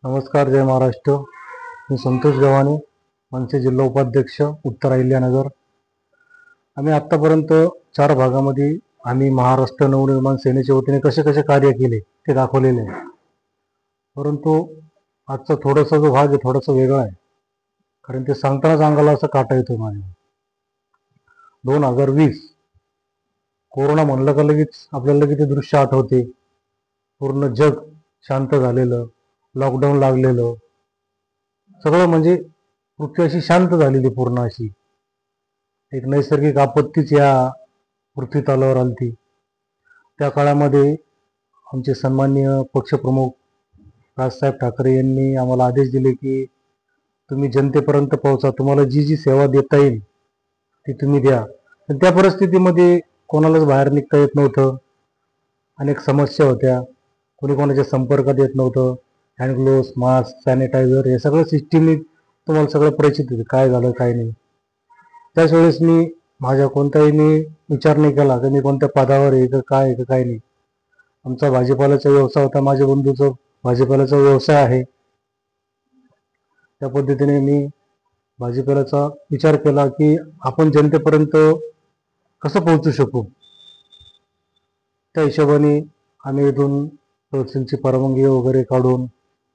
नमस्कार, जय महाराष्ट्र. मी संतोष गव्हाणे, मनसे जिल्हा उपाध्यक्ष, उत्तर अहिल्यानगर. आम्ही आत्तापर्यंत 4 भागामध्ये आम्ही महाराष्ट्र नवनिर्माण सेनेच्या वतीने कसे कसे कार्य केले ते दाखवलेले आहे. परंतु आजचा थोडासा जो भाग आहे थोडासा वेगळा आहे, कारण ते सांगतानाच अंगाला असं काटा येतो माझ्या. 2020 कोरोना म्हणलं का लगेच आपल्याला लगेच ते दृश्य आठवते. पूर्ण जग शांत झालेलं, लॉकडाऊन लागलेलं, सगळं म्हणजे पृथ्वी अशी शांत झालेली, पूर्ण अशी एक नैसर्गिक आपत्तीच या पृथ्वी तलावर आलती. त्या काळामध्ये आमचे सन्माननीय पक्षप्रमुख राजसाहेब ठाकरे यांनी आम्हाला आदेश दिले की तुम्ही जनतेपर्यंत पोहोचा, तुम्हाला जी जी सेवा देता येईल ती तुम्ही द्या. पण त्या परिस्थितीमध्ये कोणालाच बाहेर निघता येत नव्हतं. अनेक समस्या होत्या, कोणी कोणाच्या संपर्कात येत नव्हतं. हँड ग्लोव्स, मास्क, सॅनिटायझर हे सगळं सिस्टीमनी तुम्हाला सगळं परिचित होते, काय झालं काय नाही. त्याच वेळेस मी माझ्या कोणताही विचार नाही केला की मी कोणत्या पदावर आहे का काय आहे का काय नाही. आमचा भाजीपाल्याचा व्यवसाय होता, माझ्या बंधूचा भाजीपाल्याचा व्यवसाय आहे. त्या पद्धतीने मी भाजीपाल्याचा विचार केला की आपण जनतेपर्यंत कसं पोहोचू शकू. त्या हिशोबाने आम्ही इथून तहसीलची परवानगी वगैरे काढून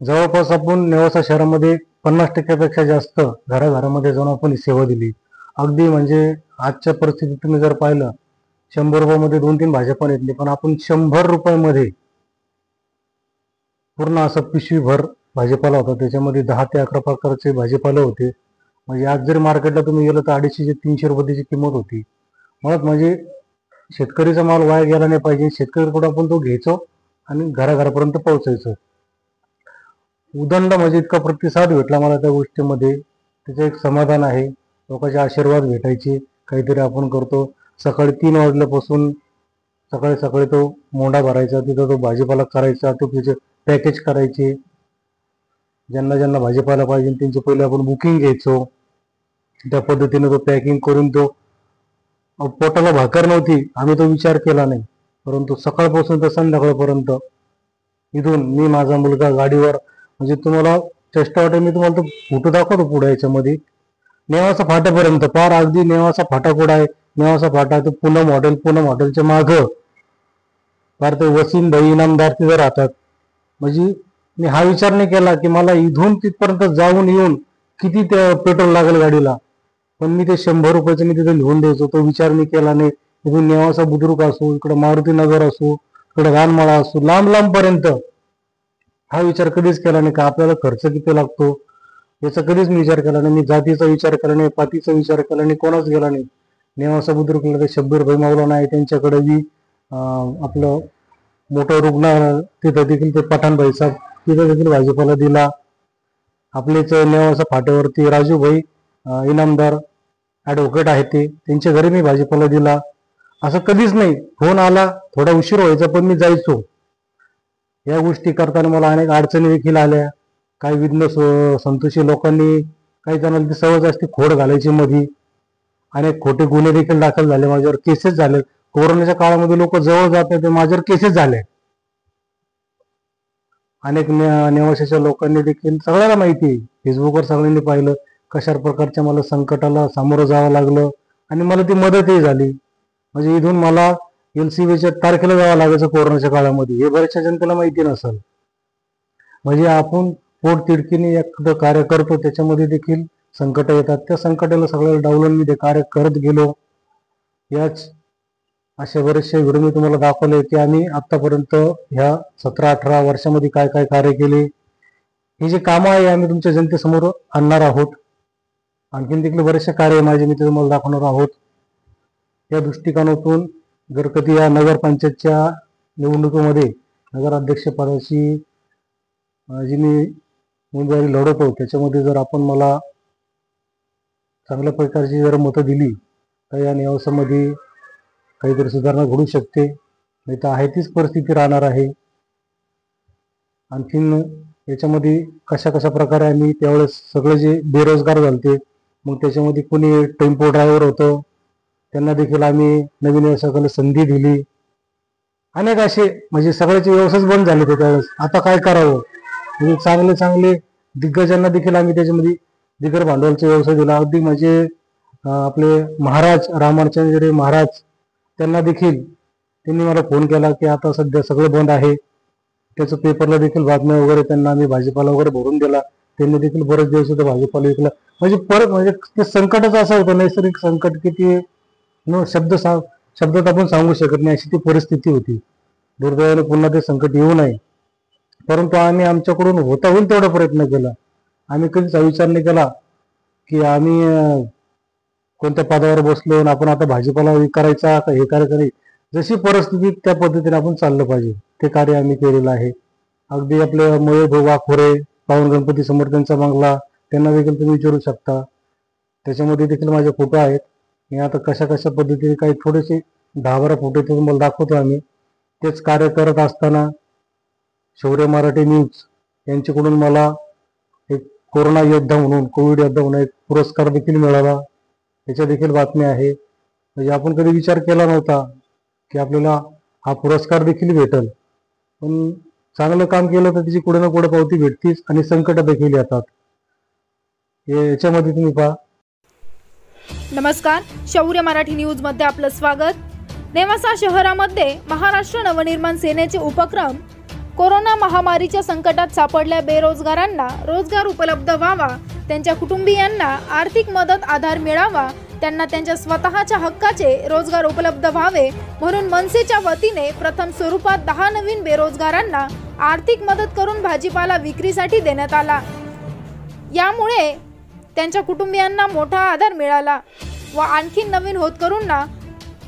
जवळपास आपण नेवासा शहरामध्ये 50% जास्त घराघरामध्ये जाऊन आपण सेवा दिली. अगदी म्हणजे आजच्या परिस्थितीत तुम्ही जर पाहिलं, 100 रुपयामध्ये 2-3 भाज्या पण येत नाही, पण आपण 100 रुपयामध्ये पूर्ण असं पिशवीभर भाजीपाला होता. त्याच्यामध्ये 10 ते 11 प्रकारचे भाजीपाले होते. म्हणजे आज जर मार्केटला तुम्ही गेलं तर 250-300 रुपये त्याची किंमत होती. मुळात म्हणजे शेतकरीचा माल वाया गेला नाही पाहिजे. शेतकऱ्याकडून आपण तो घ्यायचो आणि घराघरापर्यंत पोहोचायचो. उदंड म्हणजे इतका प्रतिसाद भेटला मला त्या गोष्टीमध्ये, त्याचं एक समाधान आहे. लोकांचे आशीर्वाद भेटायचे, काहीतरी आपण करतो. सकाळी 3 वाजल्यापासून सकाळी सकाळी तो मोंडा भरायचा, तिथं तो भाजीपाला करायचा, तो त्याचे पॅकेज करायचे. ज्यांना ज्यांना भाजीपाला पाहिजे त्यांचे पहिले आपण बुकिंग घ्यायचो. त्या पद्धतीने तो पॅकिंग करून तो पोटाला भाकर नव्हती, आम्ही तो विचार केला नाही. परंतु सकाळपासून तर संध्याकाळपर्यंत इथून मी माझा मुलगा गाडीवर, म्हणजे तुम्हाला चेष्टा वाटेल, मी तुम्हाला तो फोटो दाखवतो पुढे याच्यामध्ये. नेवासा फाट्यापर्यंत पार अगदी नेवासा फाटा कुठं आहे, नेवासा फाटा तो पूनम हॉटेलच्या मागं पार ते वसीम भाई इनामदार तिथं राहतात. म्हणजे मी हा विचार नाही केला की मला इथून तिथपर्यंत जाऊन येऊन किती पेट्रोल लागेल गाडीला, पण मी ते 100 रुपयाचं मी तिथे लिहून द्यायचो. तो विचार मी केला नाही. इथून नेवासा बुद्रुक असो, इकडे मारुती नगर असो, इकडे रानमाळा असो, लांब लांब पर्यंत हा विचार कधीच केला नाही का आपल्याला खर्च किती लागतो, याचा कधीच मी विचार केला नाही. मी जातीचा विचार केला नाही, पातीचा विचार केला नाही, कोणाच गेला नाही. नेवासा बुद्रुकला ते शब्बीर भाई मौलाना आहे, त्यांच्याकडे बी आपलं मोठं रुग्ण तिथं देखील ते पठाणभाई साहेब तिथं देखील भाजीपाला दिला. आपलेच नेवासा फाट्यावरती राजूभाई इनामदार ॲडव्होकेट आहे, ते त्यांच्या घरी मी भाजीपाला दिला. असं कधीच नाही. फोन आला, थोडा उशीर व्हायचा पण मी जायचो. या गोष्टी करताना मला अनेक अडचणी देखील आल्या. काही विघ्न संतोषी लोकांनी, काही जणांना ती सवय असते खोड घालायची मध्ये. अनेक खोटे गुन्हे देखील दाखल झाले, माझ्यावर केसेस झाले. कोरोनाच्या काळामध्ये लोक जवळ जात नाही, माझ्यावर केसेस झाले. अनेक नेवाशाच्या लोकांनी देखील, सगळ्याला माहिती आहे, फेसबुकवर सगळ्यांनी पाहिलं कशा प्रकारच्या मला संकटाला सामोरं जावं लागलं आणि मला ती मदतही झाली. म्हणजे इथून मला LCBच्या तारखेला जावं लागायचं कोरोनाच्या काळामध्ये, हे बऱ्याचशा जनतेला माहिती नसेल. म्हणजे आपण पोट तिडकीने एखादं कार्य करतो, त्याच्यामध्ये देखील संकट येतात. त्या संकटाला सगळ्याला डावलून मी ते कार्य करत गेलो. याच अशा बरेचसे व्हिडिओ मी तुम्हाला दाखवले की आम्ही आतापर्यंत ह्या 17-18 वर्षामध्ये काय काय कार्य केले. हे जे कामं आहे आम्ही तुमच्या जनतेसमोर आणणार आहोत. आणखीन देखील बरेचसे कार्य माझे मी तुम्हाला दाखवणार आहोत. या दृष्टिकोनातून जर कधी या नगरपंचायतच्या निवडणुकीमध्ये नगराध्यक्षपदाची जी मी उमेदवारी लढवतो, त्याच्यामध्ये जर आपण मला चांगल्या प्रकारची जर मतं दिली तर या नेवासामध्ये काहीतरी सुधारणा घडू शकते. नाही तर आहे तीच परिस्थिती राहणार आहे. आणखीन याच्यामध्ये कशा कशा प्रकारे आम्ही त्यावेळेस सगळे जे बेरोजगार झालते, मग त्याच्यामध्ये कोणी टेम्पो ड्रायव्हर होतं, त्यांना देखील आम्ही नवीन व्यवसायाला संधी दिली. अनेक असे म्हणजे सगळ्याचे व्यवसायच बंद झाले ते त्यावेळेस. आता काय करावं, म्हणजे चांगले चांगले दिग्गजांना देखील आम्ही त्याच्यामध्ये बिगर भांडवलचा व्यवसाय दिला. अगदी म्हणजे आपले महाराज रामाचार्य महाराज त्यांना देखील त्यांनी मला फोन केला की आता सध्या सगळं बंद आहे. त्याचं पेपरला देखील बातम्या वगैरे त्यांना आम्ही भाजीपाला वगैरे भरून दिला. त्यांनी देखील बरेच दिवस होतं भाजीपाला विकला. म्हणजे परत म्हणजे ते संकटच असं होतं, नैसर्गिक संकट किती शब्दात आपण सांगू शकत नाही अशी ती परिस्थिती होती. दुर्दैवाने पुन्हा ते संकट येऊ नये, परंतु आम्ही आमच्याकडून होता होईल तेवढा प्रयत्न केला. आम्ही कधीच विचार नाही केला की आम्ही कोणत्या पदावर बसलो आणि आपण आता भाजीपाला करायचा का हे करायचं नाही. जशी परिस्थिती त्या पद्धतीने आपण चाललं पाहिजे ते कार्य आम्ही केलेलं आहे. अगदी आपले मयूर भाऊ वाखोरे, पावन गणपती समर्थांचा बंगला, त्यांना देखील तुम्ही विचारू शकता. त्याच्यामध्ये देखील माझे फोटो आहेत. मी आता कशा कशा पद्धतीने काही थोडेसे 10-12 फोटो तुम्हाला दाखवतो आम्ही. तेच कार्य करत असताना शौर्य मराठी न्यूज यांच्याकडून मला एक कोरोना योद्धा म्हणून, कोविड योद्धा म्हणून एक पुरस्कार देखील मिळाला. त्याच्या देखील बातम्या आहे. म्हणजे आपण कधी विचार केला नव्हता की आपल्याला हा पुरस्कार देखील भेटेल, पण चांगलं काम केलं तर त्याची कुठे ना कुठे पावती भेटतीच आणि संकट देखील येतात. याच्यामध्ये तुम्ही पहा. नमस्कार, शौर्य मराठी न्यूज मध्ये आपलं स्वागत. नेवासा शहरामध्ये महाराष्ट्र नवनिर्माण सेनेचे उपक्रम कोरोना महामारीच्या संकटात सापडलेल्या बेरोजगारांना रोजगार उपलब्ध व्हावा, त्यांच्या कुटुंबियांना आर्थिक मदत आधार मिळावा, त्यांना त्यांच्या स्वतःच्या हक्काचे रोजगार उपलब्ध व्हावे म्हणून मनसेच्या वतीने प्रथम स्वरूपात 10 नवीन बेरोजगारांना आर्थिक मदत करून भाजीपाला विक्रीसाठी देण्यात आला. यामुळे त्यांच्या कुटुंबियांना मोठा आधार मिळाला व आणखी नवीन होतकरूंना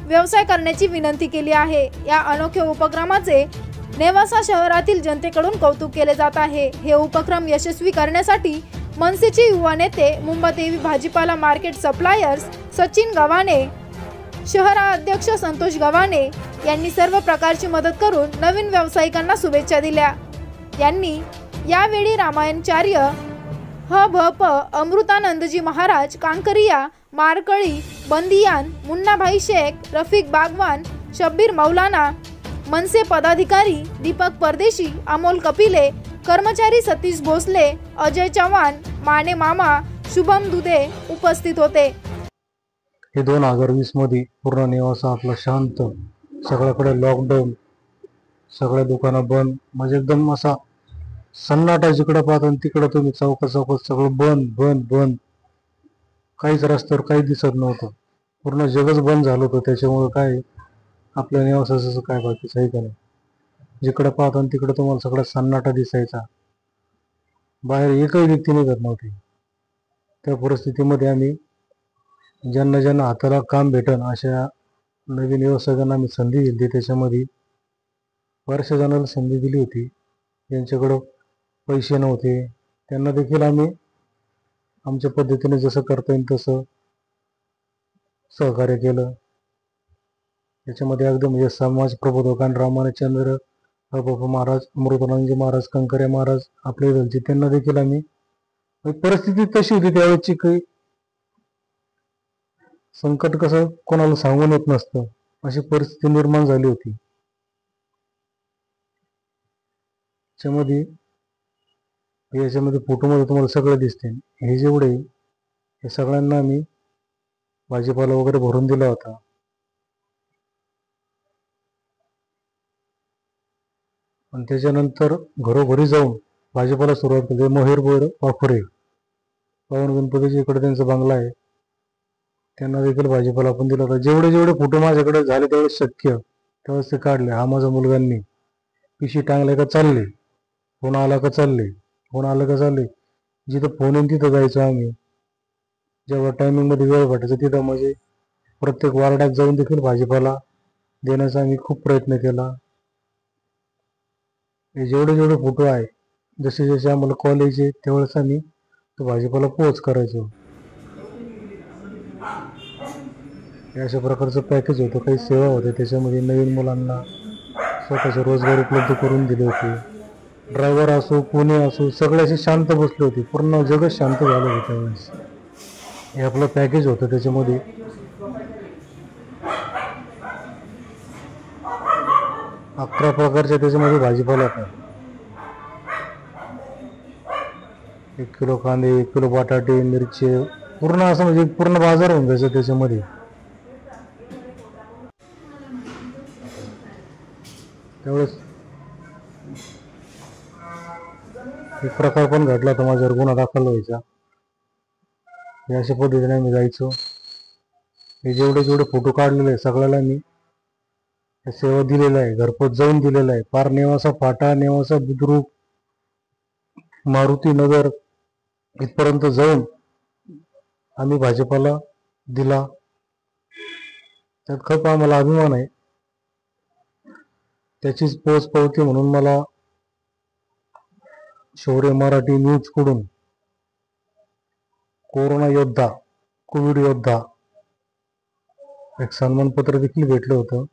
व्यवसाय करण्याची विनंती केली आहे. या अनोख्या उपक्रमाचे नेवासा शहरातील जनतेकडून कौतुक केले जात आहे. हे उपक्रम यशस्वी करण्यासाठी मनसेचे युवा नेते मुंबादेवी भाजीपाला मार्केट सप्लायर्स सचिन गव्हाणे, शहराध्यक्ष संतोष गव्हाणे यांनी सर्व प्रकारची मदत करून नवीन व्यावसायिकांना शुभेच्छा दिल्या. यांनी यावेळी रामायणचार्य ह.भ.प. अमृतानंदजी महाराज कांकरिया, मारकळी, बंदियान, मुन्नाभाई शेख, रफिक बागवान, शब्बीर मौलाना, मनसे पदाधिकारी दीपक परदेशी, अमोल कपिले, कर्मचारी सतीश भोसले, अजय चव्हाण, माने मामा, शुभम दुधे उपस्थित होते. हे 2020 मध्ये पूर्ण नेवासा आपला शांत, सगळ्याकडे लॉकडाऊन, सगळ्या दुकानं बंद, म्हणजे एकदम असा सन्नाटा. जिकडे पाहता तिकडे तुम्ही चौकात सगळं बंद बंद बंद. काहीच रस्त्यावर काही दिसत नव्हतं. पूर्ण जगच बंद झालं होतं. त्याच्यामुळे काय आपल्या नेवासाचं काय बाकीचं आहे का नाही. जिकडे पाहता तिकडे तुम्हाला सगळा सन्नाटा दिसायचा. बाहेर एकही व्यक्ती निघत नव्हती. त्या परिस्थितीमध्ये आम्ही ज्यांना हाताला काम भेटन अशा नवीन व्यवसायांना आम्ही संधी दिली. त्याच्यामध्ये बऱ्याचशा जणांना संधी दिली होती. ज्यांच्याकडं पैसे नव्हते त्यांना देखील आम्ही आमच्या पद्धतीने जसं करता येईल तसं सहकार्य केलं. त्याच्यामध्ये अगदी म्हणजे समाज प्रबोधकान रामाचंद्र महाराज, अमृतानंदजी महाराज, कंकरे महाराज आपले दलचे, त्यांना देखील आम्ही, परिस्थिती तशी होती त्यावेळेची काही संकट कसं कोणाला सांगून येत नसतं, अशी परिस्थिती निर्माण झाली होती. याच्यामध्ये फोटोमध्ये तुम्हाला सगळं दिसते. हे जेवढे हे सगळ्यांना आम्ही भाजीपाला वगैरे भरून दिला होता. आणि त्याच्यानंतर घरोघरी जाऊन भाजीपाला सुरुवात केली. मयूर वाखोरे, पावन गणपतीच्या इकडे त्यांचा बंगला आहे, त्यांना देखील भाजीपाला आपण दिला होता. जेवढे फोटो माझ्याकडे झाले तेवढे शक्य तेव्हाच ते काढले. हा माझा मुलगांनी पिशी टांगले का चालले, फोन आला का चालले, फोन आलं का चालले. जिथं फोन येऊन तिथं जायचो आम्ही. जेव्हा टायमिंग मध्ये वेळ भेटायचा तिथं म्हणजे प्रत्येक वार्डात जाऊन देखील भाजीपाला देण्याचा आम्ही खूप प्रयत्न केला. हे जेवढे फोटो आहे, जसे जसे आम्हाला कॉलेज आहे तेवढंच आम्ही तो भाजीपाला पोच करायचो. हे अशा प्रकारचं पॅकेज होतं. काही सेवा होत्या त्याच्यामध्ये. नवीन मुलांना स्वतःचे रोजगार उपलब्ध करून दिले होते. ड्रायव्हर असो, कोणी असो, सगळ्याशी शांत बसले होते. पूर्ण जगच शांत झालं होतं त्यावेळेस. हे आपलं पॅकेज होतं. त्याच्यामध्ये 11 प्रकारच्या त्याच्यामध्ये भाजीपाला होता. 1 किलो कांदे, 1 किलो बटाटे, मिरची, पूर्ण असं म्हणजे पूर्ण बाजार होऊन जायचं त्याच्यामध्ये. त्यावेळेस एक प्रकार पण घडला होता, माझ्यावर गुन्हा दाखल व्हायचा. हे अशा पद्धतीने मी जायचो. हे जेवढे फोटो काढलेले आहे सगळ्याला मी सेवा दिलेला आहे, घरपोच जाऊन दिलेला आहे. पार नेवासा फाटा, नेवासा बुद्रुक, मारुती नगर इथपर्यंत जाऊन आम्ही भाजपाला दिला. त्यात खूप आम्हाला अभिमान आहे. त्याचीच पोच पावती म्हणून मला शौर्य मराठी न्यूज कडून कोरोना योद्धा, कोविड योद्धा एक सन्मानपत्र देखील भेटलं होतं.